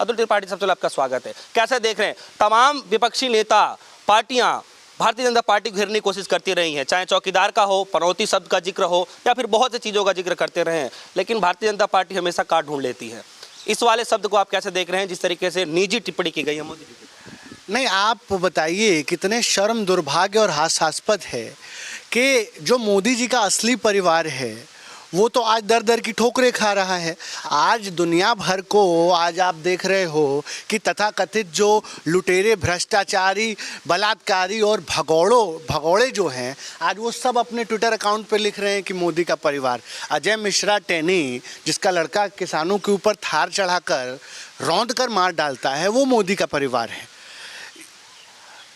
अतुल त्रिपाठी, सबसे पहले आपका स्वागत है। कैसे देख रहे हैं, तमाम विपक्षी नेता पार्टियां भारतीय जनता पार्टी को घेरने की कोशिश करती रही हैं, चाहे चौकीदार का हो, पनौती शब्द का जिक्र हो या फिर बहुत सी चीज़ों का जिक्र करते रहे हैं, लेकिन भारतीय जनता पार्टी हमेशा काट ढूंढ लेती है। इस वाले शब्द को आप कैसे देख रहे हैं, जिस तरीके से निजी टिप्पणी की गई है मोदी जी की? नहीं, आप बताइए कितने शर्म, दुर्भाग्य और हास्यास्पद है कि जो मोदी जी का असली परिवार है वो तो आज दर दर की ठोकरें खा रहा है। आज दुनिया भर को आज आप देख रहे हो कि तथाकथित जो लुटेरे, भ्रष्टाचारी, बलात्कारी और भगौड़े जो हैं, आज वो सब अपने ट्विटर अकाउंट पे लिख रहे हैं कि मोदी का परिवार। अजय मिश्रा टेनी, जिसका लड़का किसानों के ऊपर थार चढ़ाकर रौंद कर मार डालता है, वो मोदी का परिवार है।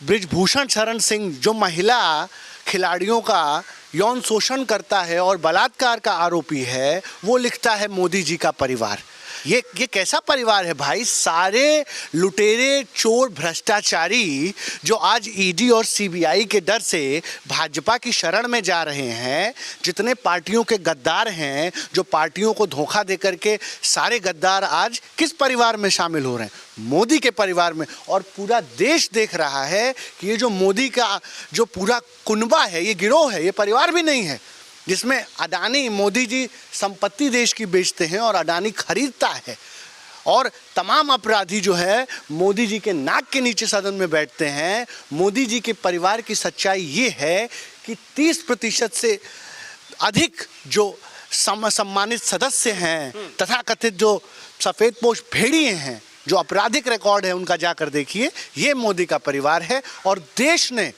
बृजभूषण शरण सिंह जो महिला खिलाड़ियों का यौन शोषण करता है और बलात्कार का आरोपी है, वो लिखता है मोदी जी का परिवार। ये कैसा परिवार है भाई? सारे लुटेरे, चोर, भ्रष्टाचारी जो आज ईडी और सीबीआई के डर से भाजपा की शरण में जा रहे हैं, जितने पार्टियों के गद्दार हैं, जो पार्टियों को धोखा दे करके सारे गद्दार आज किस परिवार में शामिल हो रहे हैं? मोदी के परिवार में। और पूरा देश देख रहा है कि ये जो मोदी का जो पूरा कुनबा है, ये गिरोह है, ये परिवार भी नहीं है, जिसमें अडानी, मोदी जी संपत्ति देश की बेचते हैं और अडानी खरीदता है, और तमाम अपराधी जो है मोदी जी के नाक के नीचे सदन में बैठते हैं। मोदी जी के परिवार की सच्चाई ये है कि 30% से अधिक जो सम्मानित सदस्य हैं, तथाकथित जो सफ़ेदपोश भेड़िए हैं, जो आपराधिक रिकॉर्ड है उनका जाकर देखिए, ये मोदी का परिवार है। और देश ने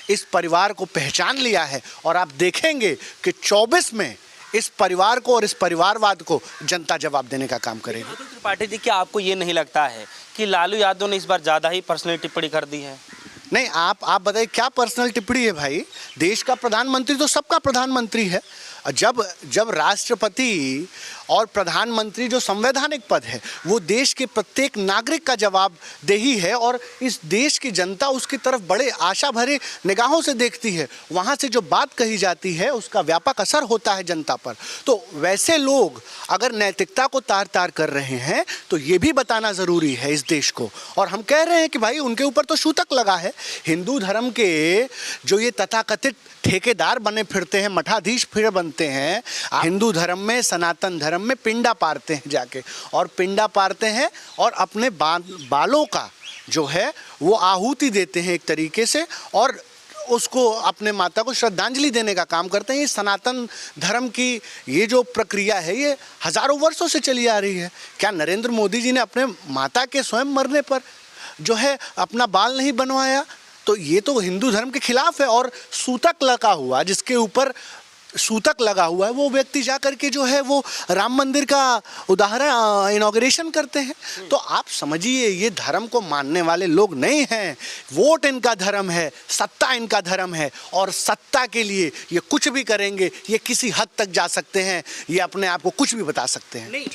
इस परिवार को पहचान लिया है और आप देखेंगे कि 24 में इस परिवार को और इस परिवारवाद को जनता जवाब देने का काम करेगी। अतुल त्रिपाठी जी, क्या आपको ये नहीं लगता है कि लालू यादव ने इस बार ज़्यादा ही पर्सनल टिप्पणी कर दी है? नहीं, आप बताइए क्या पर्सनल टिप्पणी है भाई? देश का प्रधानमंत्री तो सबका प्रधानमंत्री है। जब राष्ट्रपति और प्रधानमंत्री जो संवैधानिक पद है वो देश के प्रत्येक नागरिक का जवाबदेही है, और इस देश की जनता उसकी तरफ बड़े आशा भरे निगाहों से देखती है। वहाँ से जो बात कही जाती है उसका व्यापक असर होता है जनता पर। तो वैसे लोग अगर नैतिकता को तार तार कर रहे हैं तो ये भी बताना ज़रूरी है इस देश को। और हम कह रहे हैं कि भाई उनके ऊपर तो सूतक लगा है। हिंदू धर्म के जो ये तथाकथित ठेकेदार बने फिरते हैं, मठाधीश फिर बनते हैं, हिंदू धर्म में, सनातन धर्म में पिंडा पारते हैं जाके, और पिंडा पारते हैं और अपने बालों का जो है वो आहुति देते हैं एक तरीके से, और उसको अपने माता को श्रद्धांजलि देने का काम करते हैं। ये सनातन धर्म की ये जो प्रक्रिया है ये हजारों वर्षों से चली आ रही है। क्या नरेंद्र मोदी जी ने अपने माता के स्वयं मरने पर जो है अपना बाल नहीं बनवाया? तो ये तो हिंदू धर्म के खिलाफ है। और सूतक लगा हुआ, जिसके ऊपर सूतक लगा हुआ है, वो व्यक्ति जा करके जो है वो राम मंदिर का उदाहरण इनॉग्रेशन करते हैं। तो आप समझिए ये धर्म को मानने वाले लोग नहीं हैं। वोट इनका धर्म है, सत्ता इनका धर्म है, और सत्ता के लिए ये कुछ भी करेंगे। ये किसी हद तक जा सकते हैं, ये अपने आप को कुछ भी बता सकते हैं। नहीं,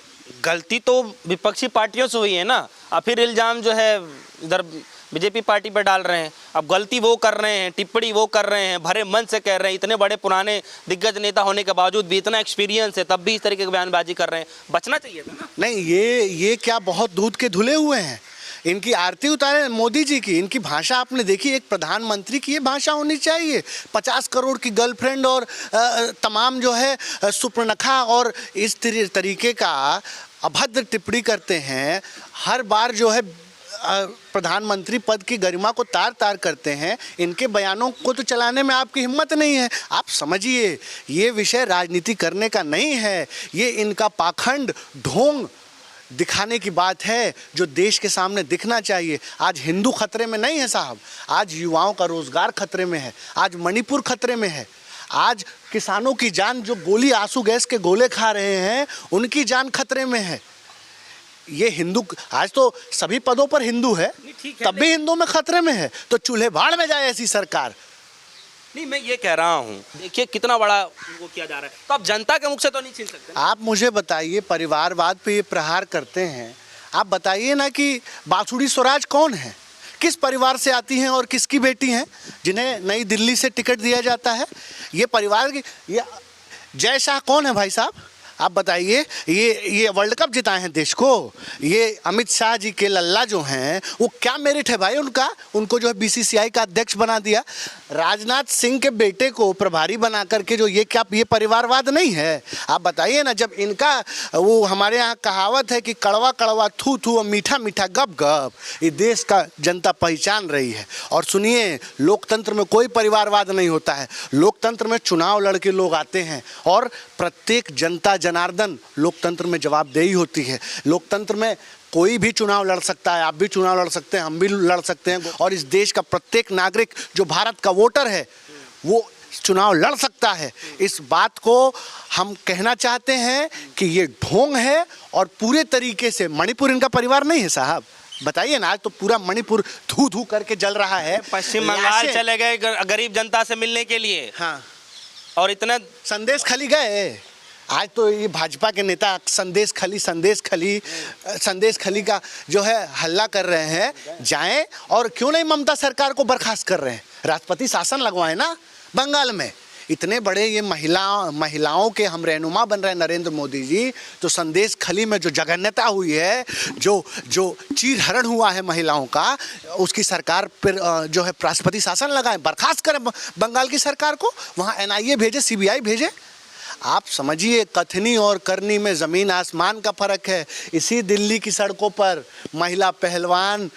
गलती तो विपक्षी पार्टियों से हुई है ना। अब फिर इल्ज़ाम जो है इधर बीजेपी पार्टी पर डाल रहे हैं। अब गलती वो कर रहे हैं, टिप्पणी वो कर रहे हैं, भरे मन से कह रहे हैं। इतने बड़े पुराने दिग्गज नेता होने के बावजूद भी, इतना एक्सपीरियंस है, तब भी इस तरीके की बयानबाजी कर रहे हैं। बचना चाहिए था ना। नहीं, ये क्या बहुत दूध के धुले हुए हैं? इनकी आरती उतारे मोदी जी की। इनकी भाषा आपने देखी, एक प्रधानमंत्री की ये भाषा होनी चाहिए। 50 करोड़ की गर्लफ्रेंड और तमाम जो है सुपर्णखा और इस तरीके का अभद्र टिप्पणी करते हैं। हर बार जो है प्रधानमंत्री पद की गरिमा को तार तार करते हैं। इनके बयानों को तो चलाने में आपकी हिम्मत नहीं है। आप समझिए ये विषय राजनीति करने का नहीं है। ये इनका पाखंड, ढोंग दिखाने की बात है जो देश के सामने दिखना चाहिए। आज हिंदू खतरे में नहीं है साहब, आज युवाओं का रोजगार खतरे में है, आज मणिपुर खतरे में है, आज किसानों की जान, जो गोली आंसू गैस के गोले खा रहे हैं, उनकी जान खतरे में है। ये हिंदू, आज तो सभी पदों पर हिंदू है, तब भी हिंदू में खतरे में है। तो चूल्हे भाड़ में जाए ऐसी सरकार। नहीं, मैं ये कह रहा हूँ, देखिए कितना बड़ा उनको किया जा रहा है, तो आप जनता के मुख से तो नहीं छीन सकते। आप मुझे बताइए, परिवारवाद पे ये प्रहार करते हैं, आप बताइए ना कि बांसुड़ी स्वराज कौन है, किस परिवार से आती हैं और किसकी बेटी हैं, जिन्हें नई दिल्ली से टिकट दिया जाता है। ये परिवार की, ये जय शाह कौन है भाई साहब? आप बताइए, ये वर्ल्ड कप जिताए हैं देश को, ये अमित शाह जी के लल्ला जो हैं वो क्या मेरिट है भाई उनका, उनको जो है बीसीसीआई का अध्यक्ष बना दिया। राजनाथ सिंह के बेटे को प्रभारी बना करके जो ये क्या ये परिवारवाद नहीं है? आप बताइए ना, जब इनका वो हमारे यहाँ कहावत है कि कड़वा कड़वा थू थू और मीठा मीठा गप गप, ये देश का जनता पहचान रही है। और सुनिए, लोकतंत्र में कोई परिवारवाद नहीं होता है। लोकतंत्र में चुनाव लड़के लोग आते हैं और प्रत्येक जनता जनार्दन लोकतंत्र में जवाबदेही होती है। लोकतंत्र में कोई भी चुनाव लड़ सकता है, आप भी चुनाव लड़ सकते हैं, हम भी लड़ सकते हैं, और इस देश का प्रत्येक नागरिक जो भारत का वोटर है वो चुनाव लड़ सकता है। इस बात को हम कहना चाहते हैं कि ये ढोंग है और पूरे तरीके से मणिपुर इनका परिवार नहीं है साहब। बताइए ना, आज तो पूरा मणिपुर धू धू करके जल रहा है। पश्चिम बंगाल चले गए गरीब जनता से मिलने के लिए, हाँ, और इतना संदेश खली गए। आज तो ये भाजपा के नेता संदेश खली का जो है हल्ला कर रहे हैं। जाएं और क्यों नहीं ममता सरकार को बर्खास्त कर रहे हैं, राष्ट्रपति शासन लगवाएं ना बंगाल में। इतने बड़े ये महिलाओं के हम रहनुमा बन रहे हैं नरेंद्र मोदी जी, तो संदेश खली में जो जघन्यता हुई है, जो चीरहरण हुआ है महिलाओं का, उसकी सरकार पर जो है राष्ट्रपति शासन लगाएं, बर्खास्त करें बंगाल की सरकार को, वहाँ NIA भेजे, CBI भेजे। आप समझिए, कथनी और करनी में ज़मीन आसमान का फ़र्क है। इसी दिल्ली की सड़कों पर महिला पहलवान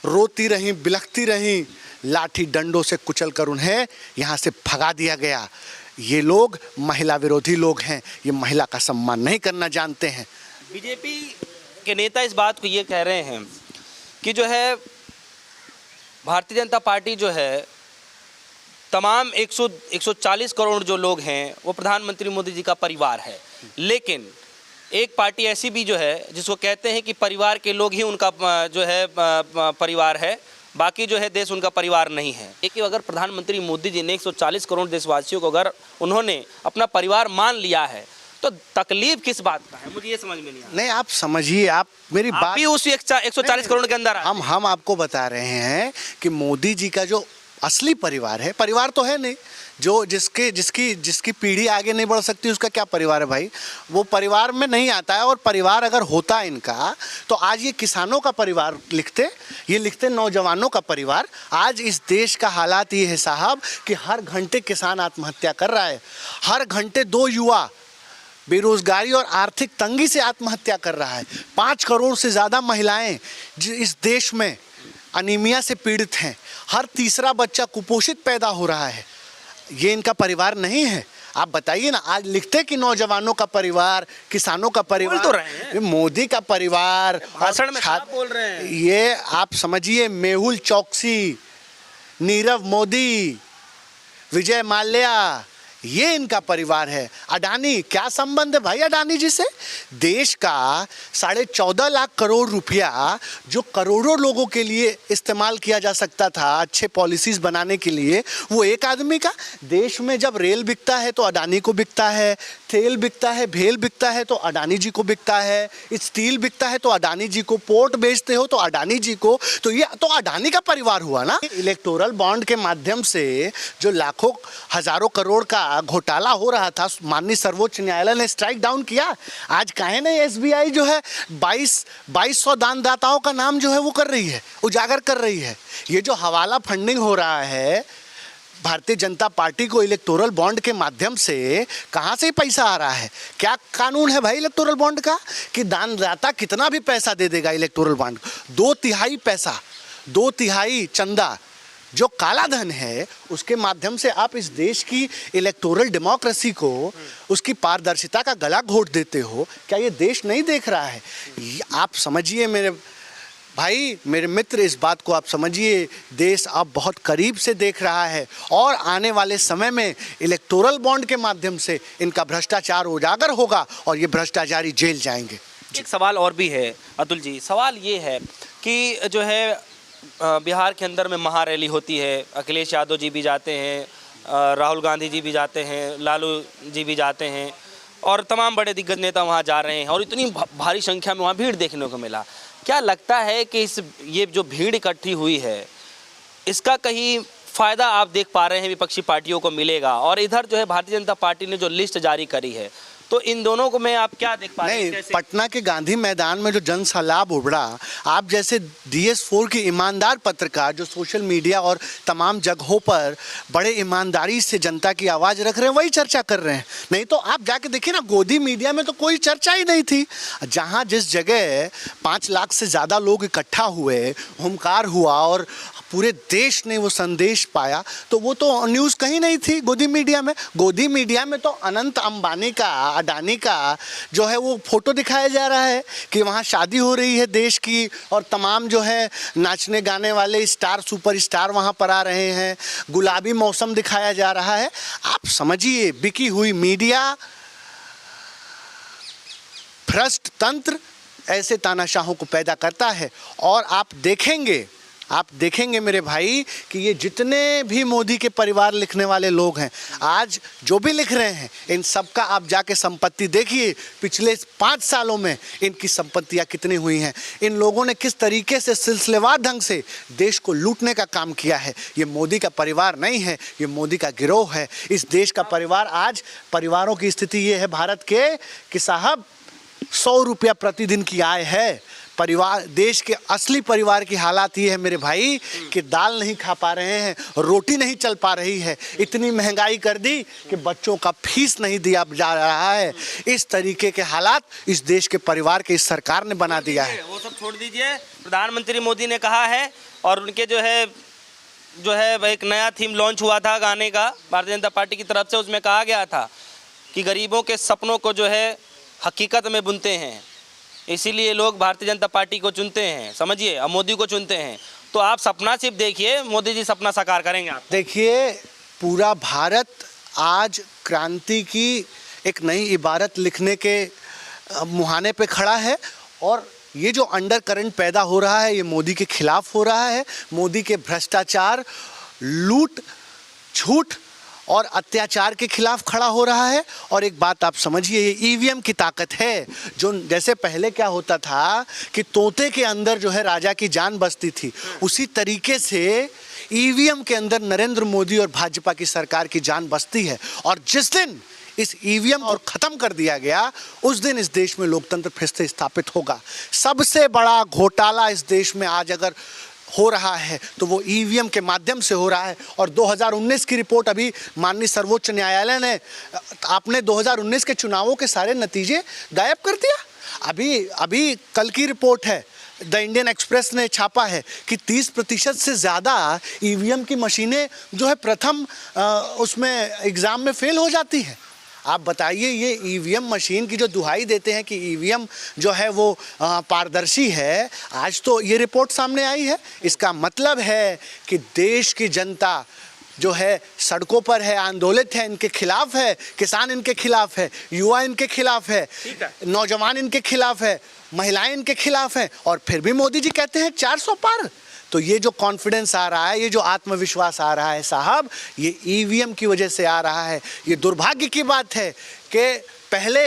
रोती रहीं, बिलखती रहीं, लाठी डंडों से कुचलकर उन्हें यहाँ से भगा दिया गया। ये लोग महिला विरोधी लोग हैं, ये महिला का सम्मान नहीं करना जानते हैं। बीजेपी के नेता इस बात को ये कह रहे हैं कि जो है भारतीय जनता पार्टी जो है तमाम 140 करोड़ जो लोग हैं वो प्रधानमंत्री मोदी जी का परिवार है, लेकिन एक पार्टी ऐसी भी जो है जिसको कहते हैं कि परिवार के लोग ही उनका जो है परिवार है, बाकी जो है देश उनका परिवार नहीं है। लेकिन अगर प्रधानमंत्री मोदी जी ने 140 करोड़ देशवासियों को अगर उन्होंने अपना परिवार मान लिया है तो तकलीफ किस बात का है, मुझे ये समझ में नहीं आ रहा। नहीं, आप समझिए, आप मेरी बात भी उस 140 करोड़ के अंदर हम आपको बता रहे हैं कि मोदी जी का जो असली परिवार है, परिवार तो है नहीं, जो जिसकी पीढ़ी आगे नहीं बढ़ सकती उसका क्या परिवार है भाई, वो परिवार में नहीं आता है। और परिवार अगर होता इनका तो आज ये किसानों का परिवार लिखते नौजवानों का परिवार। आज इस देश का हालात ये है साहब कि हर घंटे किसान आत्महत्या कर रहा है, हर घंटे 2 युवा बेरोजगारी और आर्थिक तंगी से आत्महत्या कर रहा है, 5 करोड़ से ज़्यादा महिलाएं इस देश में अनीमिया से पीड़ित हैं, हर तीसरा बच्चा कुपोषित पैदा हो रहा है। ये इनका परिवार नहीं है। आप बताइए ना, आज लिखते कि नौजवानों का परिवार, किसानों का परिवार, बोल तो रहे हैं। मोदी का परिवार, भाषण में बोल रहे हैं। ये आप समझिए, मेहुल चौकसी, नीरव मोदी, विजय माल्या, ये इनका परिवार है। अडानी, क्या संबंध है भाई अडानी जी से? देश का 14.5 लाख करोड़ रुपया जो करोड़ों लोगों के लिए इस्तेमाल किया जा सकता था अच्छे पॉलिसीज बनाने के लिए, वो एक आदमी का। देश में जब रेल बिकता है तो अडानी को बिकता है, तेल बिकता है, भेल बिकता है तो अडानी जी को बिकता है, स्टील बिकता है तो अडानी जी को, पोर्ट बेचते हो तो अडानी जी को। तो ये तो अडानी का परिवार हुआ ना। इलेक्टोरल बॉन्ड के माध्यम से जो लाखों हजारों करोड़ का घोटाला हो रहा था, माननीय सर्वोच्च न्यायालय ने स्ट्राइक डाउन किया। आज काहे नहीं SBI जो है 2200 दानदाताओं का नाम जो है वो कर रही है, उजागर कर रही है। ये जो हवाला फंडिंग हो रहा है भारतीय जनता पार्टी को इलेक्टोरल बॉन्ड के माध्यम से, कहाँ से पैसा आ रहा है? क्या कानून है भाई इलेक्टोरल बॉन्ड का कि दानदाता कितना भी पैसा दे देगा इलेक्टोरल बॉन्ड? 2/3 पैसा, 2/3 चंदा जो काला धन है, उसके माध्यम से आप इस देश की इलेक्टोरल डेमोक्रेसी को, उसकी पारदर्शिता का गला घोट देते हो। क्या ये देश नहीं देख रहा है? आप समझिए मेरे भाई, मेरे मित्र, इस बात को आप समझिए, देश अब बहुत करीब से देख रहा है और आने वाले समय में इलेक्टोरल बॉन्ड के माध्यम से इनका भ्रष्टाचार उजागर होगा और ये भ्रष्टाचारी जेल जाएंगे। एक सवाल और भी है अतुल जी, सवाल ये है कि जो है बिहार के अंदर में महारैली होती है, अखिलेश यादव जी भी जाते हैं, राहुल गांधी जी भी जाते हैं, लालू जी भी जाते हैं और तमाम बड़े दिग्गज नेता वहाँ जा रहे हैं और इतनी भारी संख्या में वहाँ भीड़ देखने को मिला। क्या लगता है कि ये जो भीड़ इकट्ठी हुई है, इसका कहीं फ़ायदा आप देख पा रहे हैं विपक्षी पार्टियों को मिलेगा? और इधर जो है भारतीय जनता पार्टी ने जो लिस्ट जारी करी है, तो इन दोनों को मैं आप क्या देख पा रहे हैं? नहीं, कैसे? पटना के गांधी मैदान में जो जन सैलाब उमड़ा, आप जैसे DS4 की ईमानदार पत्रकार जो सोशल मीडिया और तमाम जगहों पर बड़े ईमानदारी से जनता की आवाज़ रख रहे हैं, वही चर्चा कर रहे हैं। नहीं तो आप जाके देखिए ना, गोदी मीडिया में तो कोई चर्चा ही नहीं थी। जहां जिस जगह 5 लाख से ज़्यादा लोग इकट्ठा हुए, हुंकार हुआ और पूरे देश ने वो संदेश पाया, तो वो तो न्यूज़ कहीं नहीं थी गोदी मीडिया में। गोदी मीडिया में तो अनंत अंबानी का, अडानी का जो है वो फोटो दिखाया जा रहा है कि वहाँ शादी हो रही है देश की, और तमाम जो है नाचने गाने वाले स्टार, सुपर स्टार वहाँ पर आ रहे हैं, गुलाबी मौसम दिखाया जा रहा है। आप समझिए, बिकी हुई मीडिया, भ्रष्ट तंत्र ऐसे तानाशाहों को पैदा करता है। और आप देखेंगे मेरे भाई कि ये जितने भी मोदी के परिवार लिखने वाले लोग हैं, आज जो भी लिख रहे हैं, इन सबका आप जाके संपत्ति देखिए, पिछले 5 सालों में इनकी संपत्तियां कितनी हुई हैं, इन लोगों ने किस तरीके से सिलसिलेवार ढंग से देश को लूटने का काम किया है। ये मोदी का परिवार नहीं है, ये मोदी का गिरोह है। इस देश का परिवार, आज परिवारों की स्थिति ये है भारत के कि साहब 100 रुपया प्रतिदिन की आय है। परिवार, देश के असली परिवार की हालात ये है मेरे भाई कि दाल नहीं खा पा रहे हैं, रोटी नहीं चल पा रही है, इतनी महंगाई कर दी कि बच्चों का फीस नहीं दिया जा रहा है। इस तरीके के हालात इस देश के परिवार के इस सरकार ने बना दिया है। वो सब छोड़ दीजिए, प्रधानमंत्री मोदी ने कहा है, और उनके जो है एक नया थीम लॉन्च हुआ था गाने का भारतीय जनता पार्टी की तरफ से। उसमें कहा गया था कि गरीबों के सपनों को जो है हकीकत में बुनते हैं, इसीलिए लोग भारतीय जनता पार्टी को चुनते हैं, समझिए, और मोदी को चुनते हैं। तो आप सपना सिर्फ देखिए, मोदी जी सपना साकार करेंगे। आप देखिए, पूरा भारत आज क्रांति की एक नई इबारत लिखने के मुहाने पे खड़ा है, और ये जो अंडर करंट पैदा हो रहा है, ये मोदी के खिलाफ हो रहा है। मोदी के भ्रष्टाचार, लूट, झूठ और अत्याचार के खिलाफ खड़ा हो रहा है। और एक बात आप समझिए, ये ईवीएम की ताकत है। जो जैसे पहले क्या होता था कि तोते के अंदर जो है राजा की जान बसती थी, उसी तरीके से ईवीएम के अंदर नरेंद्र मोदी और भाजपा की सरकार की जान बसती है। और जिस दिन इस ईवीएम और ख़त्म कर दिया गया, उस दिन इस देश में लोकतंत्र फिर से स्थापित होगा। सबसे बड़ा घोटाला इस देश में आज अगर हो रहा है तो वो ईवीएम के माध्यम से हो रहा है। और 2019 की रिपोर्ट अभी माननीय सर्वोच्च न्यायालय ने, आपने 2019 के चुनावों के सारे नतीजे गायब कर दिया। अभी कल की रिपोर्ट है, द इंडियन एक्सप्रेस ने छापा है कि 30% से ज़्यादा ईवीएम की मशीनें जो है प्रथम उसमें एग्ज़ाम में फेल हो जाती हैं। आप बताइए, ये ईवीएम मशीन की जो दुहाई देते हैं कि ईवीएम जो है वो पारदर्शी है, आज तो ये रिपोर्ट सामने आई है। इसका मतलब है कि देश की जनता जो है सड़कों पर है, आंदोलित है, इनके खिलाफ है, किसान इनके खिलाफ है, युवा इनके खिलाफ है, नौजवान इनके खिलाफ है, महिलाएं इनके खिलाफ हैं, और फिर भी मोदी जी कहते हैं 400 पार। तो ये जो कॉन्फिडेंस आ रहा है, ये जो आत्मविश्वास आ रहा है साहब, ये ईवीएम की वजह से आ रहा है। ये दुर्भाग्य की बात है कि पहले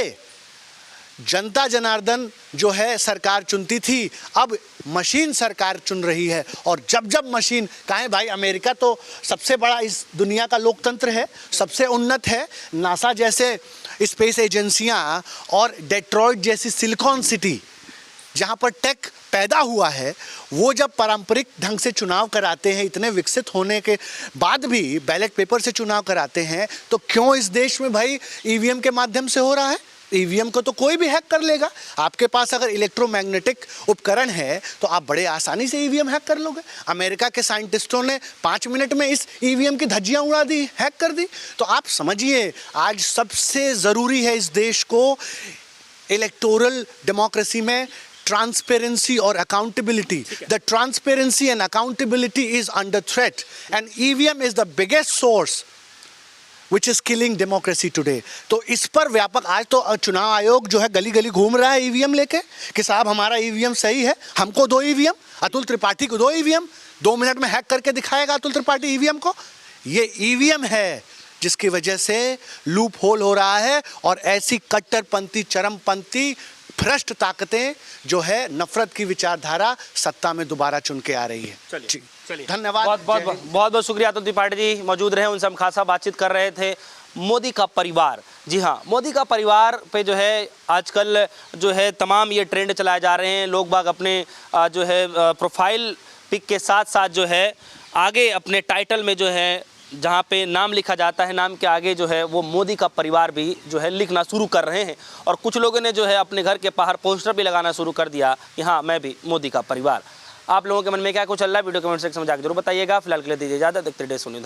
जनता जनार्दन जो है सरकार चुनती थी, अब मशीन सरकार चुन रही है। और जब मशीन, कहें भाई, अमेरिका तो सबसे बड़ा इस दुनिया का लोकतंत्र है, सबसे उन्नत है। नासा जैसे स्पेस एजेंसियां और डेट्रॉइट जैसी सिलिकॉन सिटी जहां पर टेक पैदा हुआ है, वो जब पारंपरिक ढंग से चुनाव कराते हैं, इतने विकसित होने के बाद भी बैलेट पेपर से चुनाव कराते हैं, तो क्यों इस देश में भाई ईवीएम के माध्यम से हो रहा है? ईवीएम को तो कोई भी हैक कर लेगा। आपके पास अगर इलेक्ट्रोमैग्नेटिक उपकरण है तो आप बड़े आसानी से ईवीएम हैक कर लोगे। अमेरिका के साइंटिस्टों ने 5 मिनट में इस ईवीएम की धज्जियां उड़ा दी, हैक कर दी। तो आप समझिए, आज सबसे ज़रूरी है इस देश को इलेक्टोरल डेमोक्रेसी में ट्रांसपेरेंसी और accountability. The transparency and accountability is under threat, and EVM is the biggest source which is killing democracy today. तो इस पर व्यापक, आज तो चुनाव आयोग जो है गली गली घूम रहा है ईवीएम लेके कि साहब हमारा ईवीएम सही है, हमको 2 ईवीएम, अतुल त्रिपाठी को 2 ईवीएम, 2 मिनट में हैक करके दिखाएगा अतुल त्रिपाठी ईवीएम को। ये ईवीएम है जिसकी वजह से लूप होल हो रहा है, और ऐसी कट्टरपंथी, चरमपंथी, भ्रष्ट ताकतें जो है नफरत की विचारधारा सत्ता में दोबारा चुन के आ रही है। चलिए धन्यवाद। बहुत बहुत शुक्रिया अतुल त्रिपाठी जी, मौजूद रहे, उनसे हम खासा बातचीत कर रहे थे। मोदी का परिवार। जी हाँ, मोदी का परिवार पे जो है आजकल जो है तमाम ये ट्रेंड चलाए जा रहे हैं। लोग बाग अपने जो है प्रोफाइल पिक के साथ साथ जो है आगे अपने टाइटल में जो है जहाँ पे नाम लिखा जाता है, नाम के आगे जो है वो मोदी का परिवार भी जो है लिखना शुरू कर रहे हैं। और कुछ लोगों ने जो है अपने घर के बाहर पोस्टर भी लगाना शुरू कर दिया कि हाँ, मैं भी मोदी का परिवार। आप लोगों के मन में क्या कुछ चल रहा है, वीडियो कमेंट सेक्शन में जाकर जरूर बताइएगा। फिलहाल के लिए दीजिए इजाजत, देखते रहिए, सुनिए, धन्यवाद।